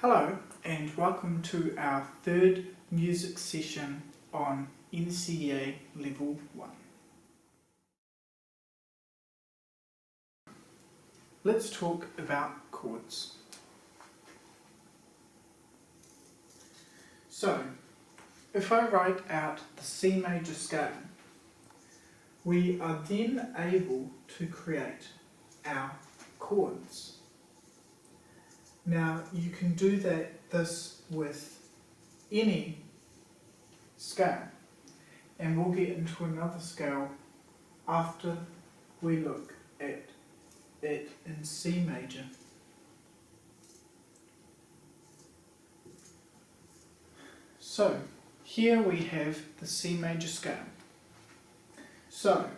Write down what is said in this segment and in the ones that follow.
Hello and welcome to our third music session on NCEA Level 1. Let's talk about chords. So, if I write out the C major scale, we are then able to create our chords. Now you can do this with any scale, and we'll get into another scale after we look at it in C major. So here we have the C major scale. So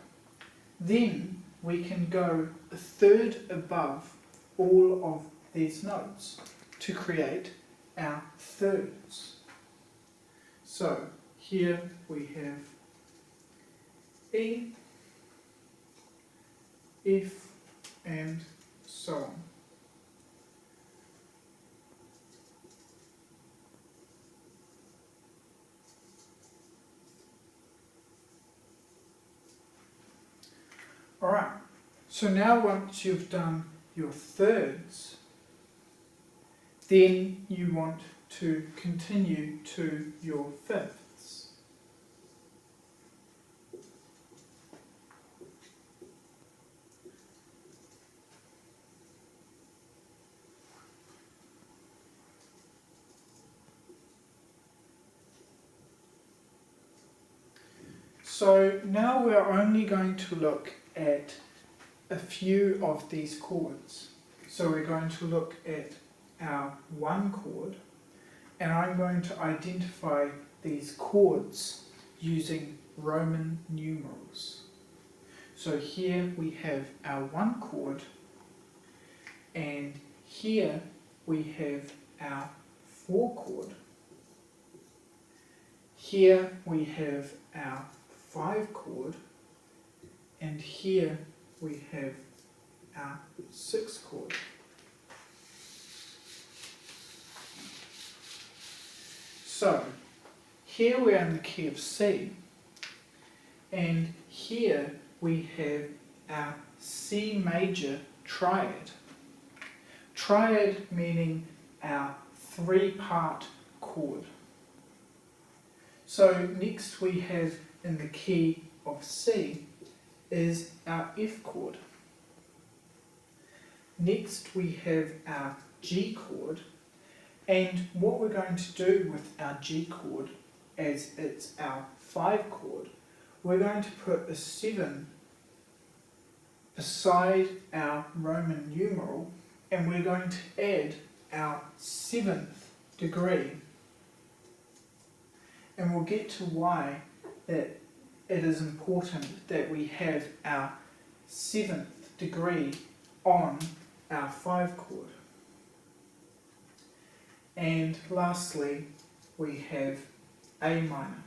then we can go a third above all of these notes to create our thirds. So here we have E, F, and so on. Alright, so now once you've done your thirds, then you want to continue to your fifths. So now we're only going to look at a few of these chords. So we're going to look at our one chord, and I'm going to identify these chords using Roman numerals. So here we have our one chord, and here we have our four chord. Here we have our five chord, and here we have our six chord. So here we're in the key of C, and here we have our C major triad. Triad meaning our three-part chord. So next we have in the key of C is our F chord. Next we have our G chord, and what we're going to do with our G chord, as it's our 5 chord, we're going to put a 7 beside our Roman numeral, and we're going to add our 7th degree, and we'll get to why that it is important that we have our 7th degree on our 5 chord. And lastly, we have A minor.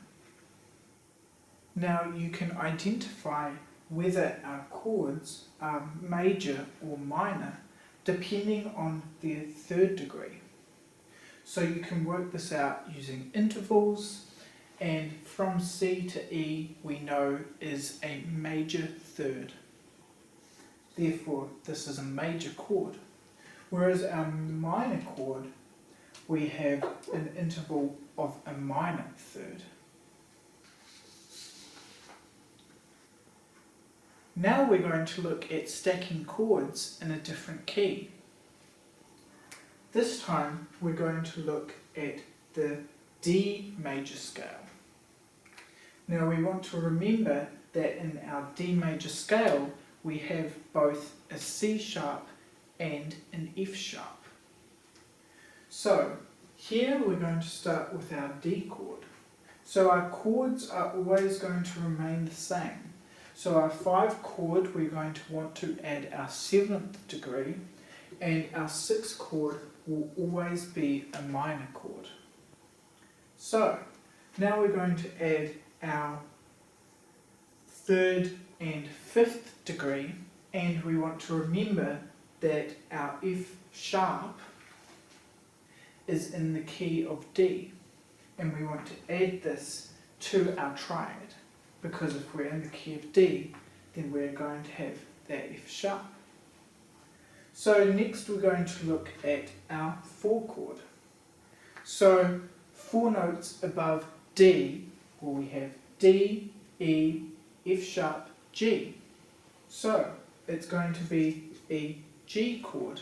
Now you can identify whether our chords are major or minor depending on their third degree. So you can work this out using intervals, and from C to E we know is a major third. Therefore this is a major chord. Whereas our minor chord, we have an interval of a minor third. Now we're going to look at stacking chords in a different key. This time we're going to look at the D major scale. Now we want to remember that in our D major scale we have both a C sharp and an F sharp. So here we're going to start with our D chord. So our chords are always going to remain the same. So our 5 chord we're going to want to add our 7th degree, and our 6th chord will always be a minor chord. So now we're going to add our 3rd and 5th degree, and we want to remember that our F sharp is in the key of D, and we want to add this to our triad, because if we're in the key of D, then we're going to have that F sharp. So next we're going to look at our 4 chord. So 4 notes above D, well, we have D, E, F sharp, G. So it's going to be a G chord,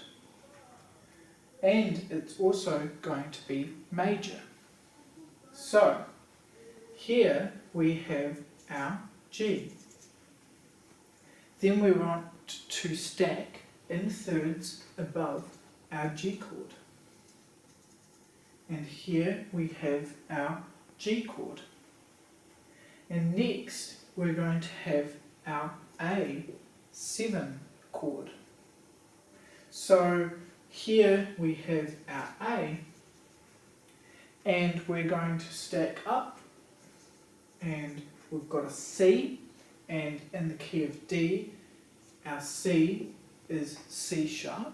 and it's also going to be major. So here we have our G. Then we want to stack in thirds above our G chord. And here we have our G chord. And next we're going to have our A7 chord. So here we have our A, and we're going to stack up, and we've got a C, and in the key of D, our C is C sharp.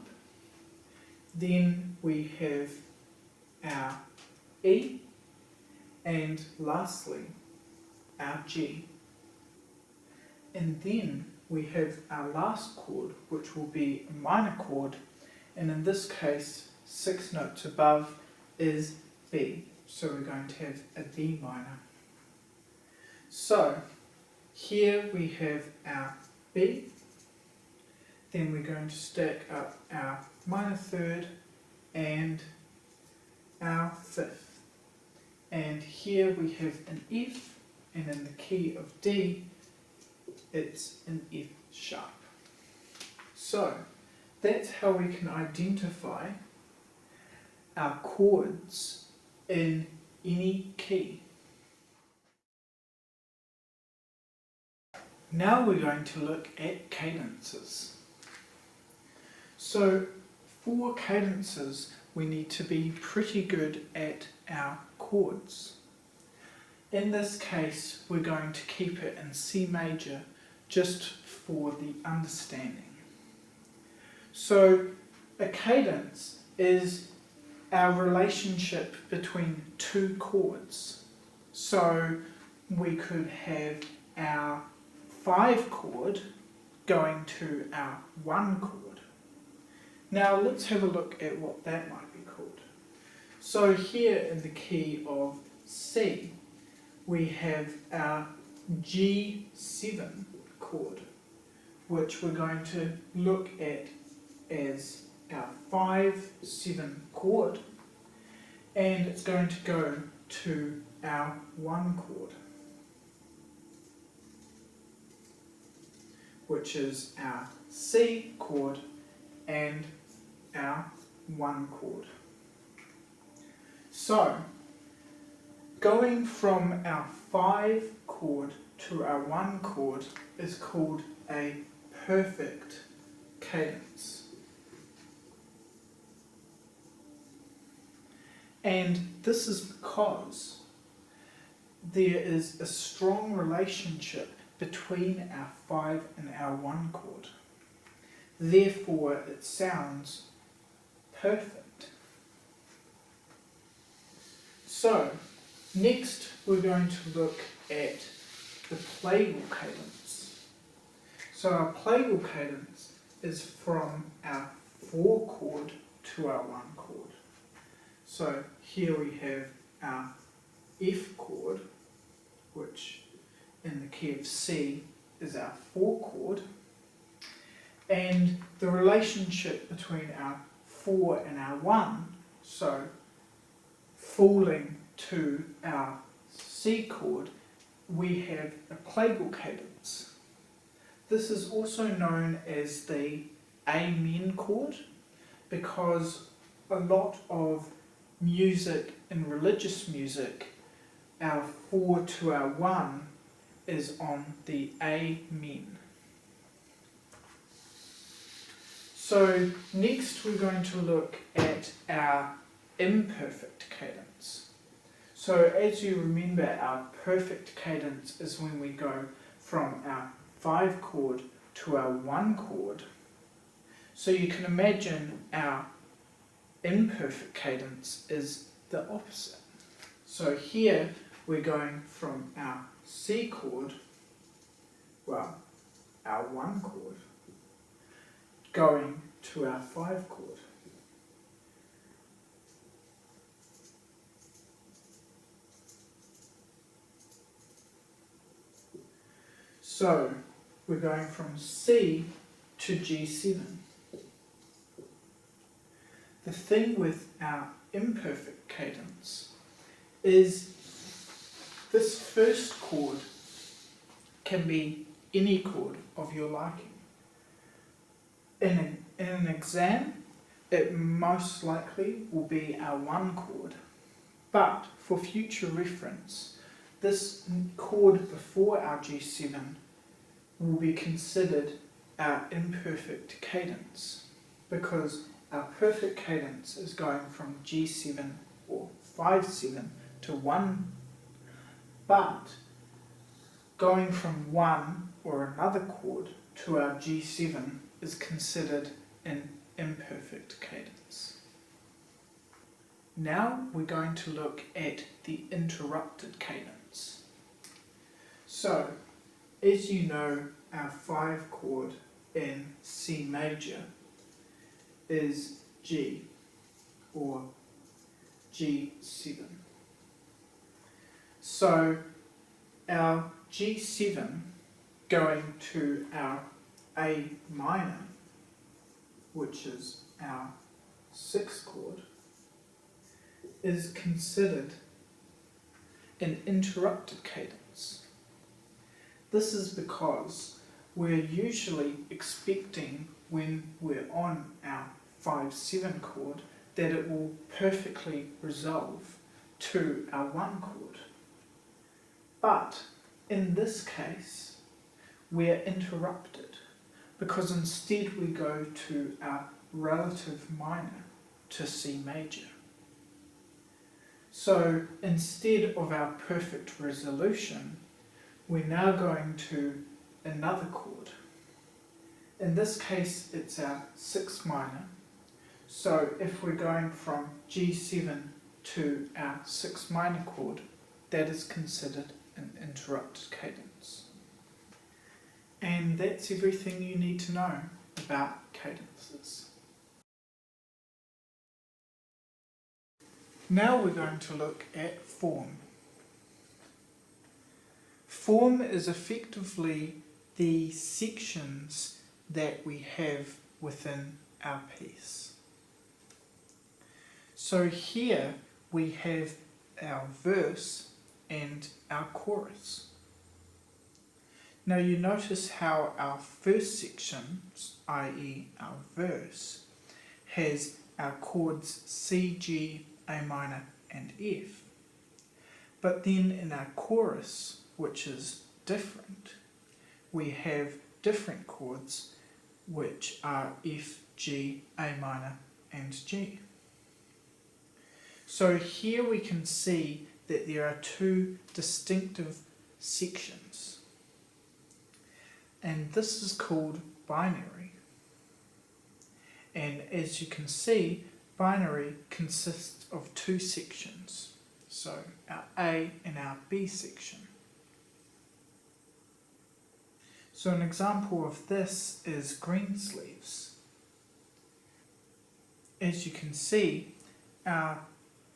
Then we have our E, and lastly our G. And then we have our last chord, which will be a minor chord, and in this case 6 notes above is B, so we're going to have a B minor. So here we have our B, then we're going to stack up our minor third and our fifth, and here we have an F, and in the key of D it's an F sharp. So that's how we can identify our chords in any key. Now we're going to look at cadences. So for cadences we need to be pretty good at our chords. In this case we're going to keep it in C major just for the understanding. So a cadence is our relationship between 2 chords. So we could have our 5 chord going to our 1 chord. Now let's have a look at what that might be called. So here in the key of C we have our G7 chord, which we're going to look at as our 5-7 chord, and it's going to go to our 1 chord, which is our C chord and our 1 chord. So going from our 5 chord to our 1 chord is called a perfect cadence. And this is because there is a strong relationship between our 5 and our 1 chord. Therefore it sounds perfect. So next we're going to look at the plagal cadence. So our plagal cadence is from our 4 chord to our 1 chord. So here we have our F chord, which in the key of C is our 4 chord, and the relationship between our 4 and our 1, so falling to our C chord, we have a plagal cadence. This is also known as the Amen chord, because a lot of music in religious music, our 4 to our 1 is on the Amen. So next we're going to look at our imperfect cadence. So as you remember, our perfect cadence is when we go from our 5 chord to our 1 chord. So you can imagine our imperfect cadence is the opposite. So here we're going from our C chord, well, our 1 chord, going to our 5 chord. So we're going from C to G7. The thing with our imperfect cadence is this first chord can be any chord of your liking. In an exam, it most likely will be our 1 chord, but for future reference, this chord before our G7 will be considered our imperfect cadence, because our perfect cadence is going from G7 or 5/7 to 1, but going from 1 or another chord to our G7 is considered an imperfect cadence. Now we're going to look at the interrupted cadence. So, as you know, our 5 chord in C major is G, or G7. So our G7 going to our A minor, which is our 6th chord, is considered an interrupted cadence. This is because we're usually expecting, when we're on our 5/7 chord, that it will perfectly resolve to our 1 chord. But in this case, we're interrupted because instead we go to our relative minor to C major. So instead of our perfect resolution, we're now going to another chord. In this case, it's our 6th minor. So if we're going from G7 to our 6th minor chord, that is considered an interrupted cadence. And that's everything you need to know about cadences. Now we're going to look at form. Form is effectively the sections that we have within our piece. So here we have our verse and our chorus. Now you notice how our first section, i.e. our verse, has our chords C, G, A minor and F. But then in our chorus, which is different, we have different chords which are F, G, A minor and G. So here we can see that there are 2 distinctive sections, and this is called binary. And as you can see, binary consists of 2 sections, so our A and our B section. So an example of this is Greensleeves. As you can see, our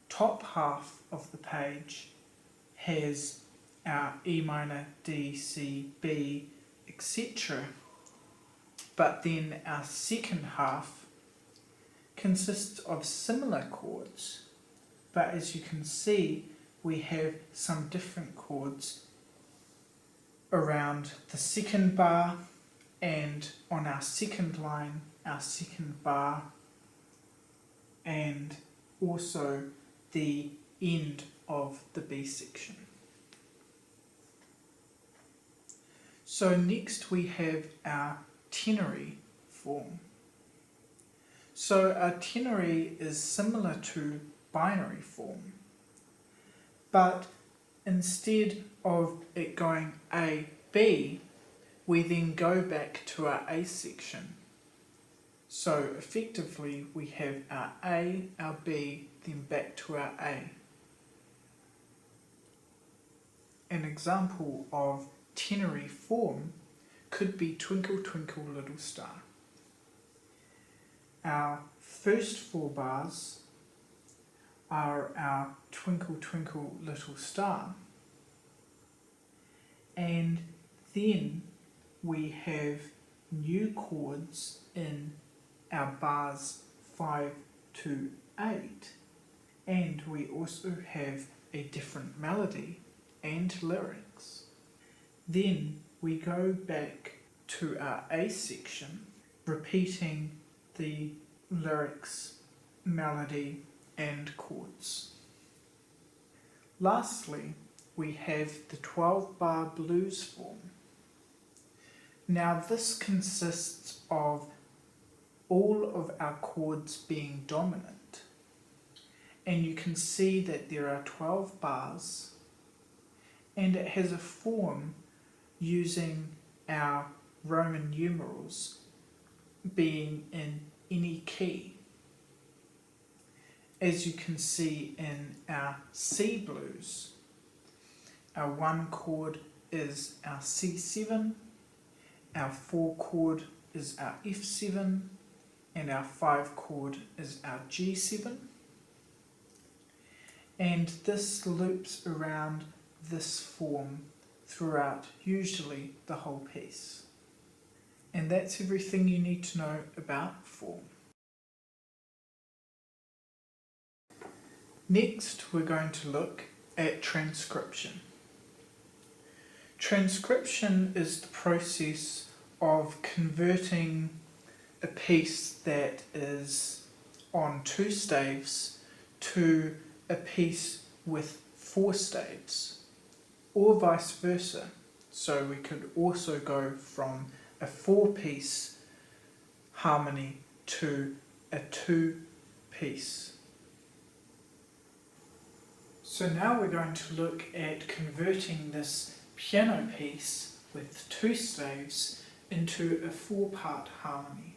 top half of the page has our E minor, D, C, B, etc. But then our second half consists of similar chords, but as you can see, we have some different chords around the second bar and on our second line, our second bar, and also the end of the B section. So next we have our ternary form. So our ternary is similar to binary form, but instead of it going A, B, we then go back to our A section So effectively we have our A, our B, then back to our A. An example of ternary form could be Twinkle Twinkle Little Star. Our first 4 bars are our Twinkle Twinkle Little Star, and then we have new chords in our bars 5 to 8, and we also have a different melody and lyrics. Then we go back to our A section, repeating the lyrics, melody and chords. Lastly, we have the 12-bar blues form. Now this consists of all of our chords being dominant, and you can see that there are 12 bars, and it has a form using our Roman numerals being in any key. As you can see in our C blues, our 1 chord is our C7, our 4 chord is our F7, and our 5 chord is our G7. And this loops around this form throughout usually the whole piece. And that's everything you need to know about form. Next, we're going to look at transcription. Transcription is the process of converting a piece that is on 2 staves to a piece with 4 staves, or vice versa. So we could also go from a 4-piece harmony to a 2-piece. So now we're going to look at converting this piano piece with 2 staves into a 4-part harmony.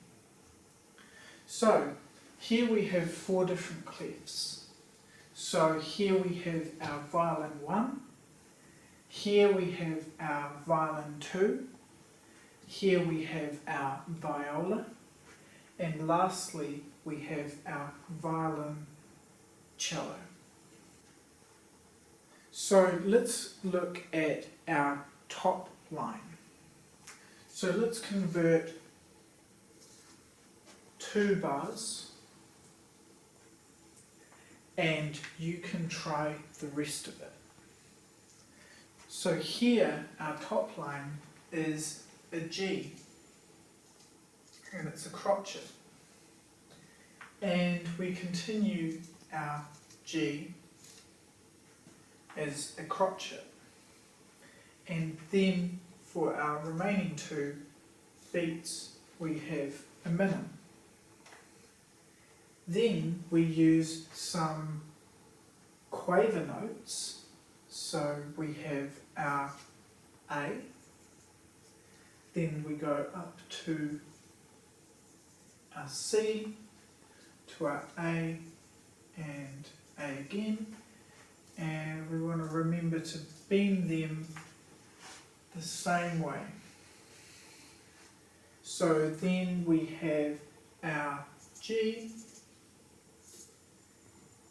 So here we have 4 different clefs. So here we have our violin 1, here we have our violin 2, here we have our viola, and lastly we have our violin cello. So let's look at our top line. So let's convert 2 bars, and you can try the rest of it. So here our top line is a G, and it's a crotchet. And we continue our G as a crotchet. And then for our remaining 2 beats we have a minim. Then we use some quaver notes. So we have our A, then we go up to our C, to our A, and A again, and we want to remember to bend them the same way. So then we have our G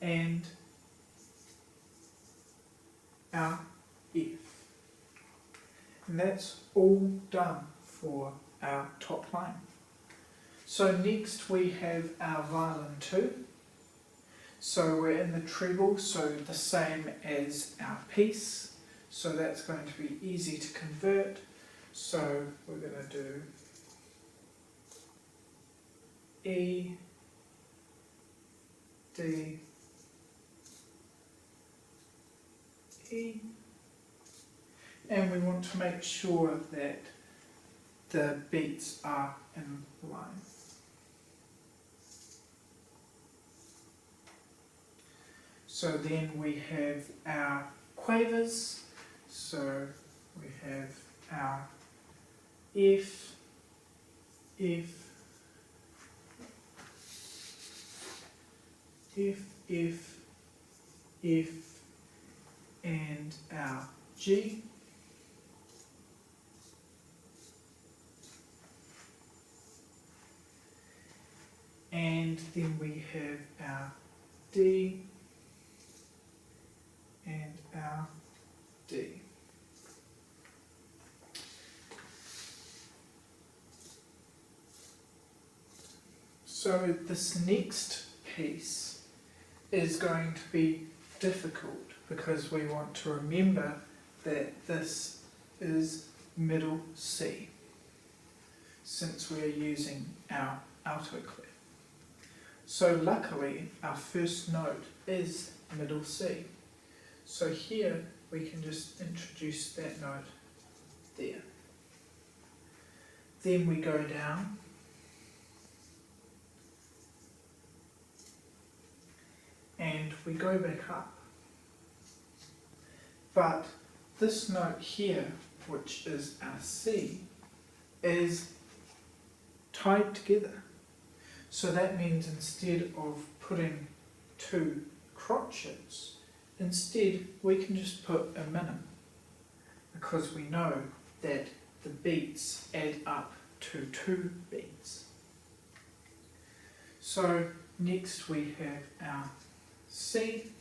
and our F. And that's all done for our top line. So next we have our violin 2. So we're in the treble, so the same as our piece. So that's going to be easy to convert. So we're going to do E, D, E, and we want to make sure that the beats are in line. So then we have our quavers, so we have our F, F, F, F, F, and our G. And then we have our D and our D. So this next piece is going to be difficult because we want to remember that this is middle C, since we're using our alto clef. So luckily our first note is middle C. So here we can just introduce that note there. Then we go down and we go back up. But this note here, which is our C, is tied together. So that means instead of putting two crotchets, instead we can just put a minim, because we know that the beats add up to 2 beats. So next we have our C,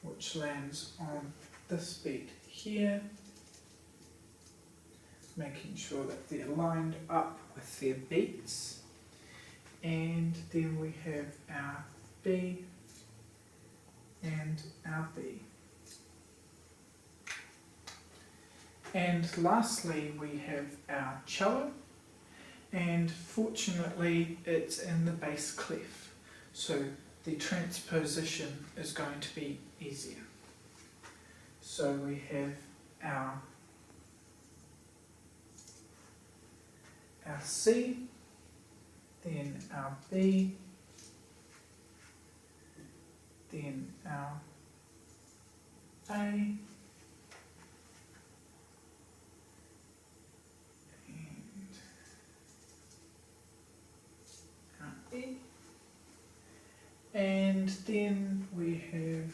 which lands on this beat here, making sure that they're lined up with their beats. And then we have our B and our B. And lastly we have our cello, and fortunately it's in the bass clef, so the transposition is going to be easier. So we have our C, then our B, then our A, and our E, and then we have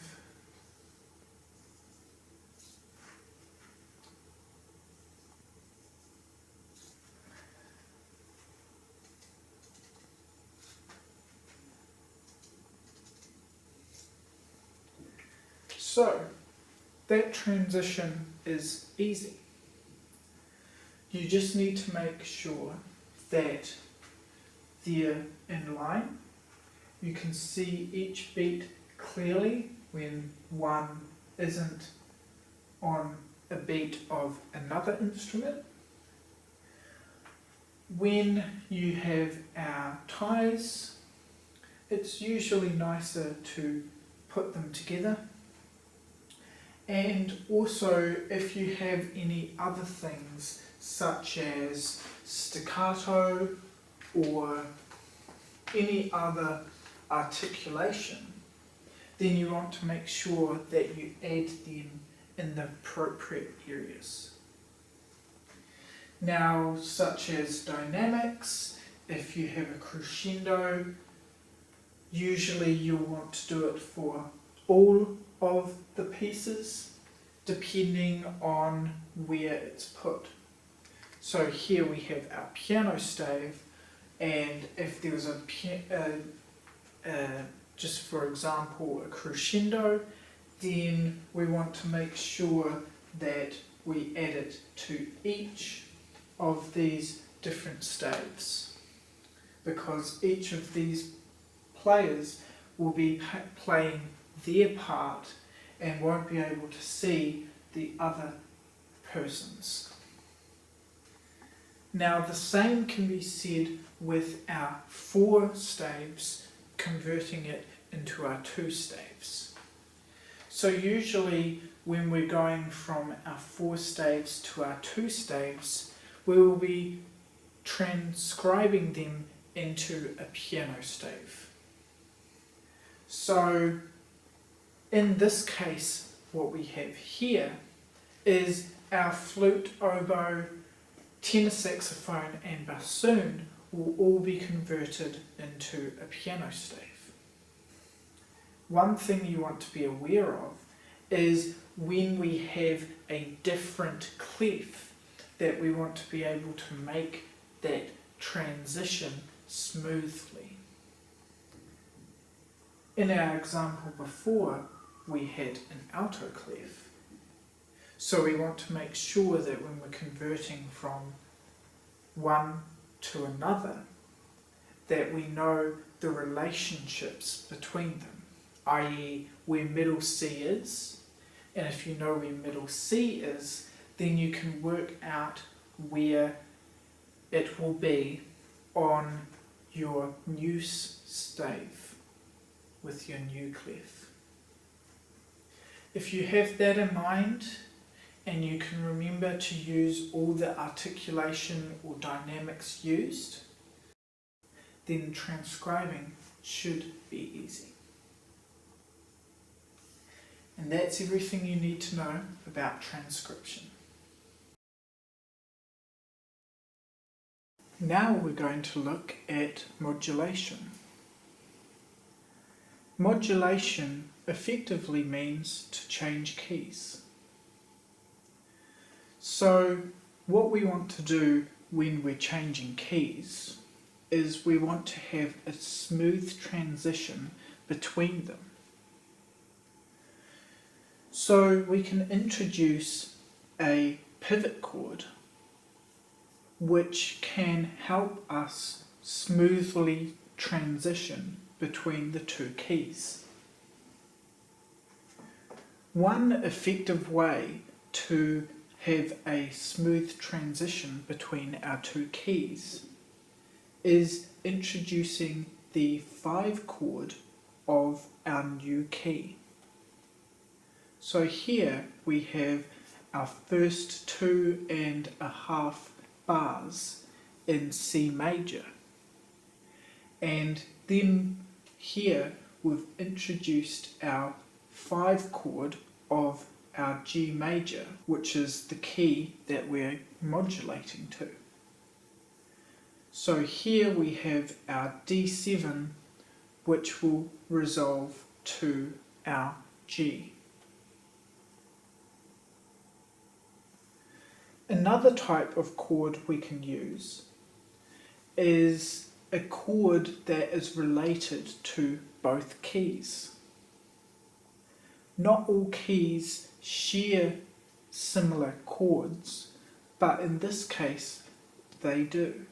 so that transition is easy. You just need to make sure that they're in line. You can see each beat clearly when one isn't on a beat of another instrument. When you have our ties, it's usually nicer to put them together. And also if you have any other things such as staccato or any other articulation, then you want to make sure that you add them in the appropriate areas. Now, such as dynamics, if you have a crescendo, usually you'll want to do it for all of the pieces, depending on where it's put. So here we have our piano stave, and if there was just for example a crescendo, then we want to make sure that we add it to each of these different staves, because each of these players will be playing their part and won't be able to see the other person's. Now the same can be said with our 4 staves, converting it into our 2 staves. So usually when we're going from our 4 staves to our 2 staves, we will be transcribing them into a piano stave. So in this case, what we have here is our flute, oboe, tenor saxophone and bassoon will all be converted into a piano stave. One thing you want to be aware of is when we have a different clef, that we want to be able to make that transition smoothly. In our example before, we had an alto clef. So we want to make sure that when we're converting from one to another, that we know the relationships between them, i.e. where middle C is, and if you know where middle C is, then you can work out where it will be on your new stave with your new clef. If you have that in mind, and you can remember to use all the articulation or dynamics used, then transcribing should be easy. And that's everything you need to know about transcription. Now we're going to look at modulation. Modulation effectively means to change keys. So what we want to do when we're changing keys is we want to have a smooth transition between them. So we can introduce a pivot chord which can help us smoothly transition between the two keys. One effective way to have a smooth transition between our two keys is introducing the 5 chord of our new key. So here we have our first 2.5 bars in C major, and then here we've introduced our 5 chord of our G major, which is the key that we're modulating to. So here we have our D7, which will resolve to our G. Another type of chord we can use is a chord that is related to both keys. Not all keys share similar chords, but in this case they do.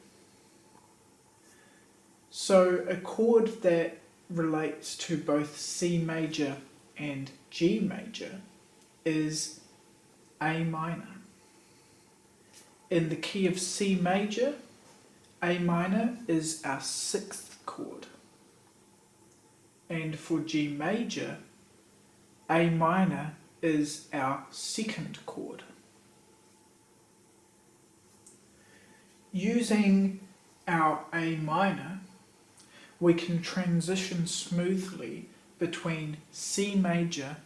So a chord that relates to both C major and G major is A minor. In the key of C major, A minor is our 6th chord. And for G major, A minor is our 2nd chord. Using our A minor, we can transition smoothly between C major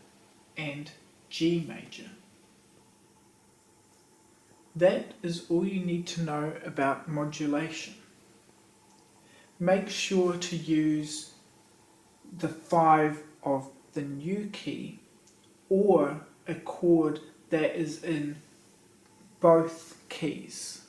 and G major. That is all you need to know about modulation. Make sure to use the 5 of the new key or a chord that is in both keys.